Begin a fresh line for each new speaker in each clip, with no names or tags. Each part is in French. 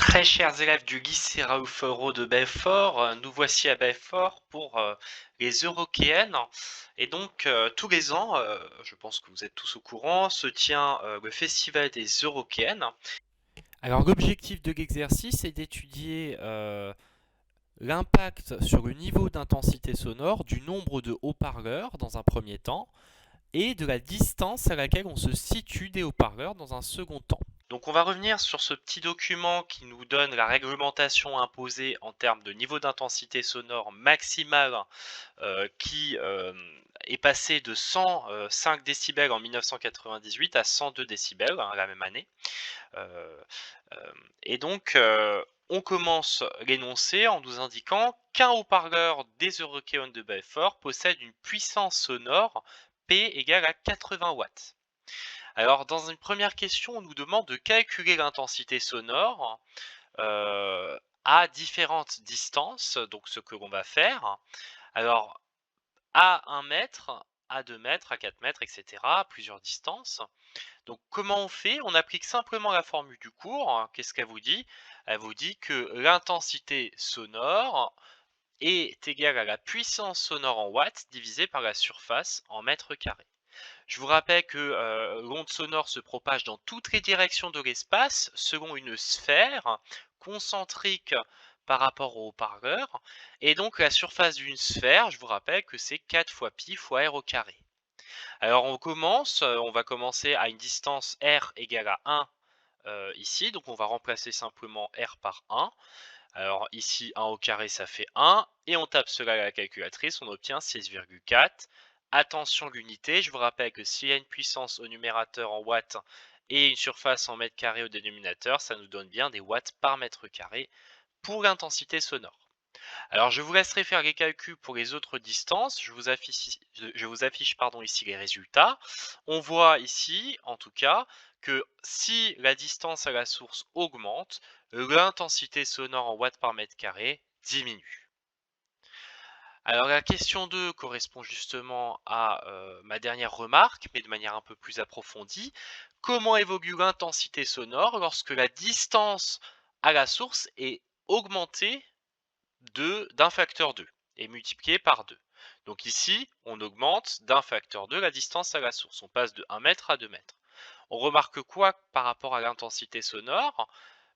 Très chers élèves du lycée Raoul Faureau de Belfort, nous voici à Belfort pour les Eurokéennes. Et donc, tous les ans, je pense que vous êtes tous au courant, se tient le festival des Eurokéennes. Alors, l'objectif de l'exercice est d'étudier l'impact sur le niveau d'intensité sonore du nombre de haut-parleurs dans un premier temps et de la distance à laquelle on se situe des haut-parleurs dans un second temps. Donc on va revenir sur ce petit document qui nous donne la réglementation imposée en termes de niveau d'intensité sonore maximale qui est passé de 105 décibels en 1998 à 102 décibels la même année. Euh, et donc on commence l'énoncé en nous indiquant qu'un haut-parleur des Eurokéennes de Belfort possède une puissance sonore P égale à 80 watts. Alors, dans une première question, on nous demande de calculer l'intensité sonore à différentes distances, donc ce que l'on va faire. Alors, à 1 mètre, à 2 mètres, à 4 mètres, etc., à plusieurs distances. Donc, comment on fait? On applique simplement la formule du cours. Qu'est-ce qu'elle vous dit? Elle vous dit que l'intensité sonore est égale à la puissance sonore en watts divisée par la surface en mètres carrés. Je vous rappelle que l'onde sonore se propage dans toutes les directions de l'espace selon une sphère concentrique par rapport au haut-parleur. Et donc la surface d'une sphère, je vous rappelle que c'est 4 fois pi fois r au carré. Alors on va commencer à une distance r égale à 1 ici. Donc on va remplacer simplement r par 1. Alors ici 1 au carré ça fait 1 et on tape cela à la calculatrice, on obtient 6,4. Attention l'unité, je vous rappelle que s'il y a une puissance au numérateur en watts et une surface en mètres carrés au dénominateur, ça nous donne bien des watts par mètre carré pour l'intensité sonore. Alors je vous laisserai faire les calculs pour les autres distances, je vous affiche ici les résultats. On voit ici, en tout cas, que si la distance à la source augmente, l'intensité sonore en watts par mètre carré diminue. Alors la question 2 correspond justement à ma dernière remarque, mais de manière un peu plus approfondie. Comment évolue l'intensité sonore lorsque la distance à la source est augmentée d'un facteur 2 et multiplié par 2. Donc ici, on augmente d'un facteur 2 la distance à la source. On passe de 1 mètre à 2 mètres. On remarque quoi par rapport à l'intensité sonore?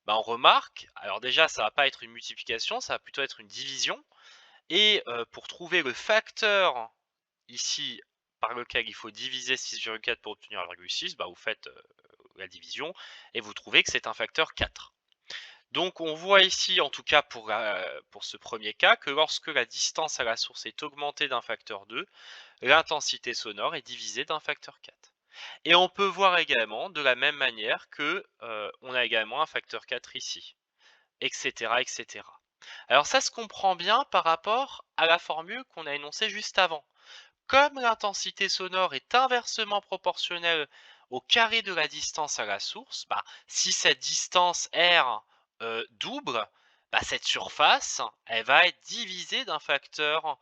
On remarque, alors déjà, ça ne va pas être une multiplication, ça va plutôt être une division. Et pour trouver le facteur ici par lequel il faut diviser 6,4 pour obtenir 1,6, vous faites la division et vous trouvez que c'est un facteur 4. Donc on voit ici, en tout cas pour ce premier cas, que lorsque la distance à la source est augmentée d'un facteur 2, l'intensité sonore est divisée d'un facteur 4. Et on peut voir également, de la même manière, que on a également un facteur 4 ici, etc., etc. Alors ça se comprend bien par rapport à la formule qu'on a énoncée juste avant. Comme l'intensité sonore est inversement proportionnelle au carré de la distance à la source, si cette distance R double, cette surface, elle va être divisée d'un facteur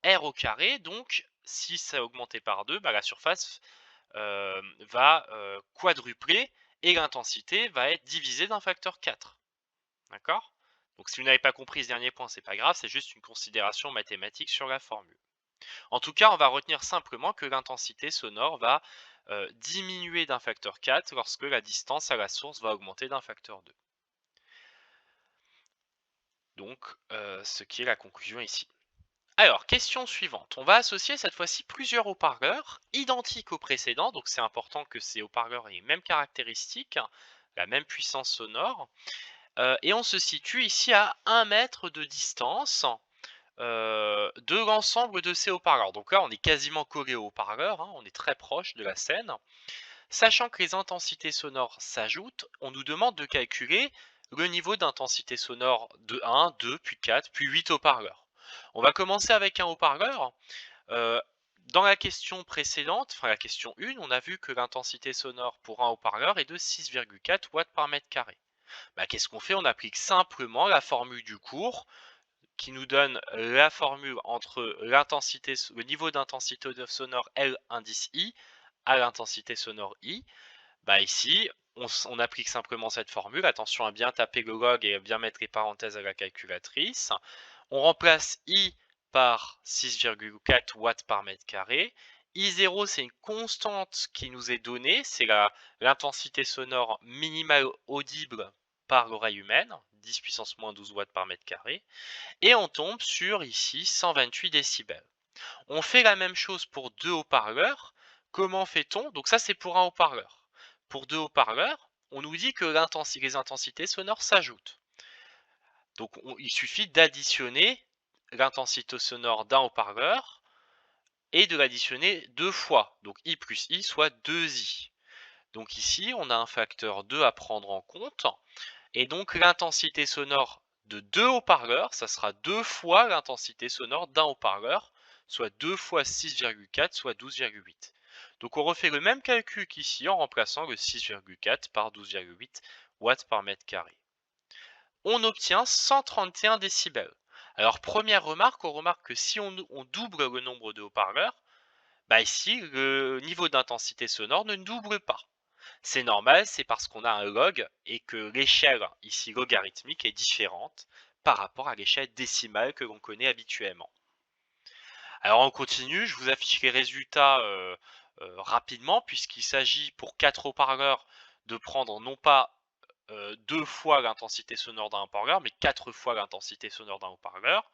R au carré. Donc, si c'est augmenté par 2, la surface va quadrupler et l'intensité va être divisée d'un facteur 4. D'accord? Donc, si vous n'avez pas compris ce dernier point, c'est pas grave, c'est juste une considération mathématique sur la formule. En tout cas, on va retenir simplement que l'intensité sonore va diminuer d'un facteur 4 lorsque la distance à la source va augmenter d'un facteur 2. Donc, ce qui est la conclusion ici. Alors, question suivante. On va associer cette fois-ci plusieurs haut-parleurs identiques aux précédents. Donc, c'est important que ces haut-parleurs aient les mêmes caractéristiques, la même puissance sonore. Et on se situe ici à 1 mètre de distance de l'ensemble de ces haut-parleurs. Donc là, on est quasiment collé au haut-parleur, on est très proche de la scène. Sachant que les intensités sonores s'ajoutent, on nous demande de calculer le niveau d'intensité sonore de 1, 2, puis 4, puis 8 haut-parleurs. On va commencer avec un haut-parleur. Dans la question précédente, enfin la question 1, on a vu que l'intensité sonore pour un haut-parleur est de 6,4 watts par mètre carré. Qu'est-ce qu'on fait? On applique simplement la formule du cours qui nous donne la formule entre le niveau d'intensité sonore L indice I à l'intensité sonore I. Ici, on applique simplement cette formule. Attention à bien taper le log et à bien mettre les parenthèses à la calculatrice. On remplace I par 6,4 watts par mètre carré. I0, c'est une constante qui nous est donnée, c'est l'intensité sonore minimale audible par l'oreille humaine, 10 puissance moins 12 watts par mètre carré. Et on tombe sur, ici, 128 décibels. On fait la même chose pour deux haut-parleurs. Comment fait-on? Donc ça, c'est pour un haut-parleur. Pour deux haut-parleurs, on nous dit que les intensités sonores s'ajoutent. Donc il suffit d'additionner l'intensité sonore d'un haut-parleur et de l'additionner deux fois. Donc I plus I soit 2I. Donc ici, on a un facteur 2 à prendre en compte. Et donc l'intensité sonore de deux haut-parleurs, ça sera deux fois l'intensité sonore d'un haut-parleur, soit 2 fois 6,4, soit 12,8. Donc on refait le même calcul qu'ici en remplaçant le 6,4 par 12,8 watts par mètre carré. On obtient 131 décibels. Alors première remarque, on remarque que si on double le nombre de haut-parleurs, bah ici le niveau d'intensité sonore ne double pas. C'est normal, c'est parce qu'on a un log et que l'échelle, ici logarithmique, est différente par rapport à l'échelle décimale que l'on connaît habituellement. Alors on continue, je vous affiche les résultats rapidement puisqu'il s'agit pour 4 haut-parleurs de prendre non pas 2 fois l'intensité sonore d'un haut-parleur, mais 4 fois l'intensité sonore d'un haut-parleur.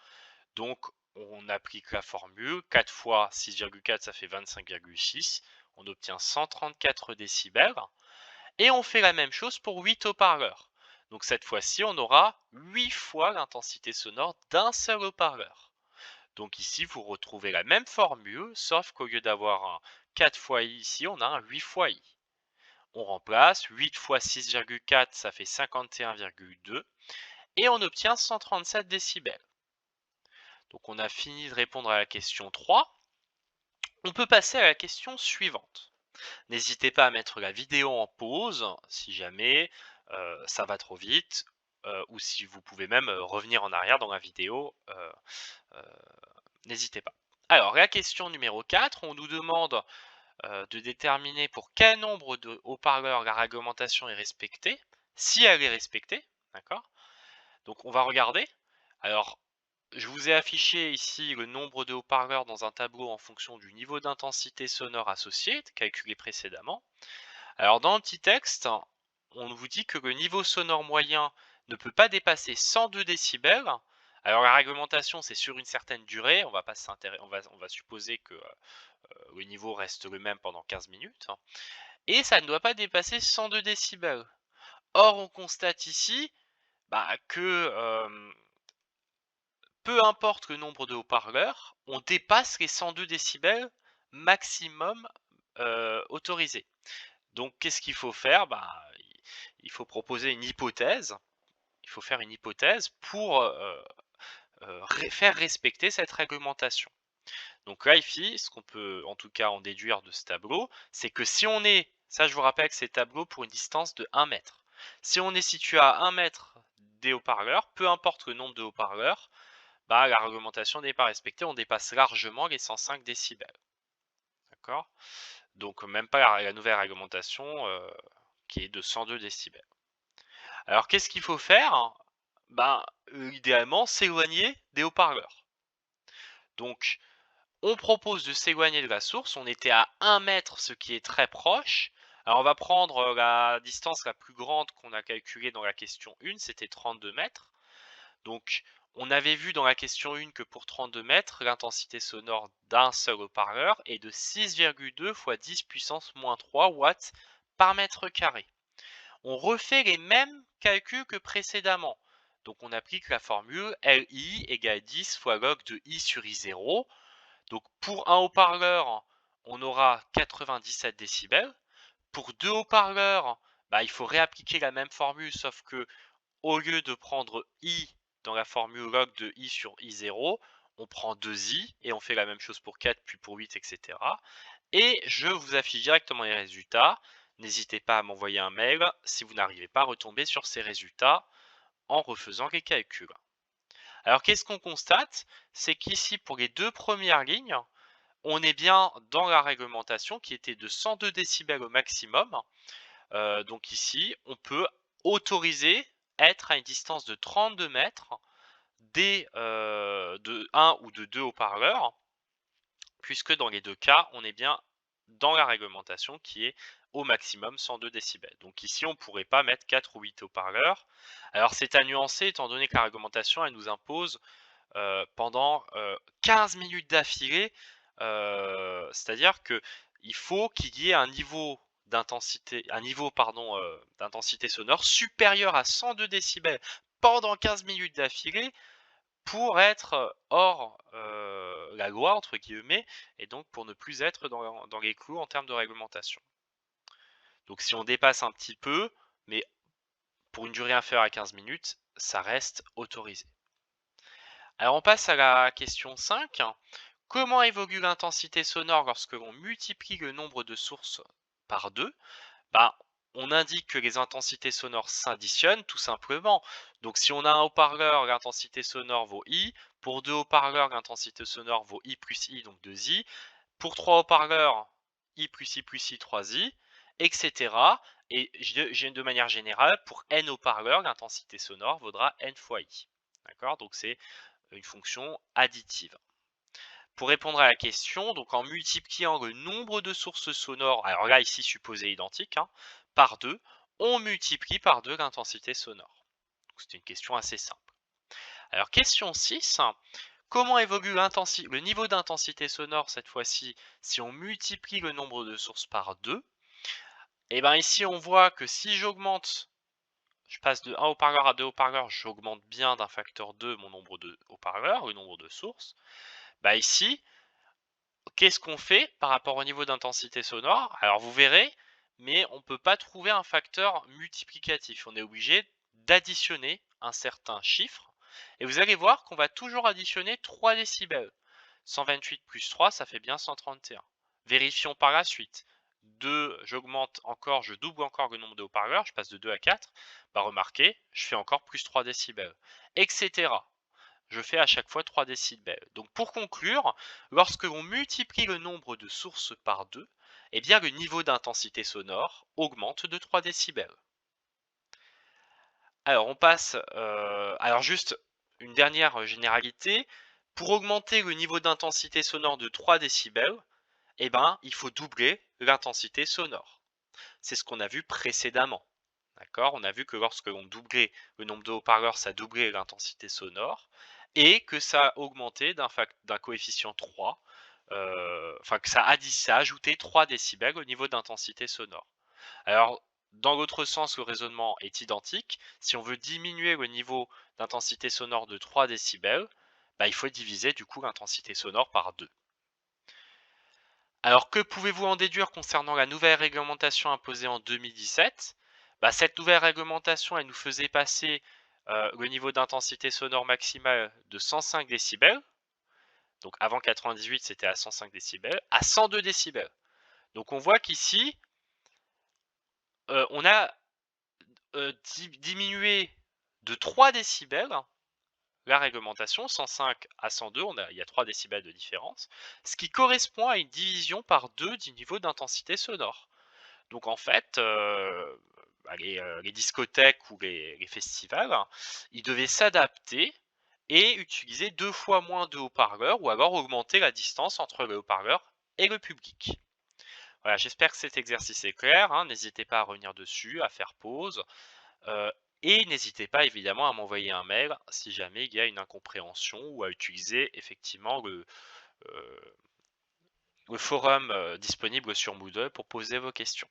Donc on applique la formule, 4 fois 6,4 ça fait 25,6, on obtient 134 décibels. Et on fait la même chose pour 8 haut-parleurs. Donc cette fois-ci, on aura 8 fois l'intensité sonore d'un seul haut-parleur. Donc ici, vous retrouvez la même formule, sauf qu'au lieu d'avoir un 4 fois I ici, on a un 8 fois I. On remplace, 8 fois 6,4, ça fait 51,2, et on obtient 137 décibels. Donc on a fini de répondre à la question 3. On peut passer à la question suivante. N'hésitez pas à mettre la vidéo en pause si jamais ça va trop vite ou si vous pouvez même revenir en arrière dans la vidéo, n'hésitez pas. Alors la question numéro 4, on nous demande de déterminer pour quel nombre de haut-parleurs la réglementation est respectée, si elle est respectée, d'accord? Donc on va regarder. Alors je vous ai affiché ici le nombre de haut-parleurs dans un tableau en fonction du niveau d'intensité sonore associé, calculé précédemment. Alors dans le petit texte, on vous dit que le niveau sonore moyen ne peut pas dépasser 102 décibels. Alors la réglementation, c'est sur une certaine durée, on va supposer que le niveau reste le même pendant 15 minutes. Et ça ne doit pas dépasser 102 décibels. Or, on constate ici que peu importe le nombre de haut-parleurs, on dépasse les 102 décibels maximum autorisés. Donc, qu'est-ce qu'il faut faire? Il faut proposer une hypothèse. Il faut faire une hypothèse pour faire respecter cette réglementation. Donc là, ici, ce qu'on peut en tout cas en déduire de ce tableau, c'est que si on est, ça je vous rappelle que c'est tableau pour une distance de 1 mètre. Si on est situé à 1 mètre des haut-parleurs, peu importe le nombre de haut-parleurs, la réglementation n'est pas respectée, on dépasse largement les 105 décibels. D'accord? Donc même pas la nouvelle réglementation qui est de 102 décibels. Alors qu'est-ce qu'il faut faire? Idéalement, s'éloigner des haut-parleurs. Donc, on propose de s'éloigner de la source. On était à 1 mètre, ce qui est très proche. Alors, on va prendre la distance la plus grande qu'on a calculée dans la question 1, c'était 32 mètres. Donc, on avait vu dans la question 1 que pour 32 mètres, l'intensité sonore d'un seul haut-parleur est de 6,2 fois 10 puissance moins 3 watts par mètre carré. On refait les mêmes calculs que précédemment. Donc on applique la formule LI égale 10 fois log de I sur I0. Donc pour un haut-parleur, on aura 97 décibels. Pour deux haut-parleurs, il faut réappliquer la même formule, sauf que au lieu de prendre I dans la formule log de I sur I0, on prend 2I et on fait la même chose pour 4, puis pour 8, etc. Et je vous affiche directement les résultats. N'hésitez pas à m'envoyer un mail si vous n'arrivez pas à retomber sur ces résultats en refaisant les calculs. Alors qu'est-ce qu'on constate? C'est qu'ici, pour les deux premières lignes, on est bien dans la réglementation qui était de 102 décibels au maximum. Donc ici, on peut autoriser être à une distance de 32 mètres de 1 ou de 2 haut-parleurs, puisque dans les deux cas, on est bien dans la réglementation qui est au maximum 102 décibels. Donc ici, on ne pourrait pas mettre 4 ou 8 haut-parleurs. Alors c'est à nuancer, étant donné que la réglementation, elle nous impose pendant 15 minutes d'affilée, c'est-à-dire qu'il faut qu'il y ait un niveau d'intensité, d'intensité sonore supérieur à 102 décibels pendant 15 minutes d'affilée pour être hors la loi, entre guillemets, et donc pour ne plus être dans les clous en termes de réglementation. Donc si on dépasse un petit peu, mais pour une durée inférieure à 15 minutes, ça reste autorisé. Alors on passe à la question 5. Comment évolue l'intensité sonore lorsque l'on multiplie le nombre de sources par 2? On indique que les intensités sonores s'additionnent tout simplement. Donc si on a un haut-parleur, l'intensité sonore vaut I. Pour deux haut-parleurs, l'intensité sonore vaut I plus I, donc 2I. Pour trois haut-parleurs, I plus I, 3I, etc. Et de manière générale, pour N haut-parleurs, l'intensité sonore vaudra N fois I. D'accord? Donc c'est une fonction additive. Pour répondre à la question, donc en multipliant le nombre de sources sonores, alors là ici supposé identique, par 2, on multiplie par 2 l'intensité sonore. C'est une question assez simple. Alors question 6, comment évolue le niveau d'intensité sonore cette fois-ci si on multiplie le nombre de sources par 2? Et bien ici on voit que si j'augmente, je passe de 1 haut-parleur à 2 haut-parleurs, j'augmente bien d'un facteur 2 mon nombre de haut-parleurs, le nombre de sources. Ici, qu'est-ce qu'on fait par rapport au niveau d'intensité sonore? Alors vous verrez, mais on ne peut pas trouver un facteur multiplicatif. On est obligé d'additionner un certain chiffre. Et vous allez voir qu'on va toujours additionner 3 décibels. 128 plus 3, ça fait bien 131. Vérifions par la suite. 2, j'augmente encore, je double encore le nombre de haut-parleurs, je passe de 2 à 4. Remarquez, je fais encore plus 3 décibels, etc. Je fais à chaque fois 3 décibels. Donc pour conclure, lorsque l'on multiplie le nombre de sources par 2, eh bien le niveau d'intensité sonore augmente de 3 décibels. Alors on passe, alors juste une dernière généralité, pour augmenter le niveau d'intensité sonore de 3 décibels, eh ben, il faut doubler l'intensité sonore. C'est ce qu'on a vu précédemment. D'accord? On a vu que lorsque l'on doublait le nombre de haut-parleurs, ça doublait l'intensité sonore et que ça augmentait d'un coefficient 3, enfin que ça ajoutait 3 décibels au niveau d'intensité sonore. Alors, dans l'autre sens, le raisonnement est identique. Si on veut diminuer le niveau d'intensité sonore de 3 décibels, il faut diviser du coup l'intensité sonore par 2. Alors, que pouvez-vous en déduire concernant la nouvelle réglementation imposée en 2017? Cette nouvelle réglementation, elle nous faisait passer le niveau d'intensité sonore maximale de 105 décibels. Donc avant 98, c'était à 105 décibels, à 102 décibels. Donc on voit qu'ici, on a diminué de 3 décibels la réglementation, 105 à 102, il y a 3 décibels de différence, ce qui correspond à une division par 2 du niveau d'intensité sonore. Donc en fait, les discothèques ou les festivals, ils devaient s'adapter et utiliser 2 fois moins de haut-parleurs ou alors augmenter la distance entre le haut-parleur et le public. Voilà, j'espère que cet exercice est clair, n'hésitez pas à revenir dessus, à faire pause, et n'hésitez pas évidemment à m'envoyer un mail si jamais il y a une incompréhension ou à utiliser effectivement le forum disponible sur Moodle pour poser vos questions.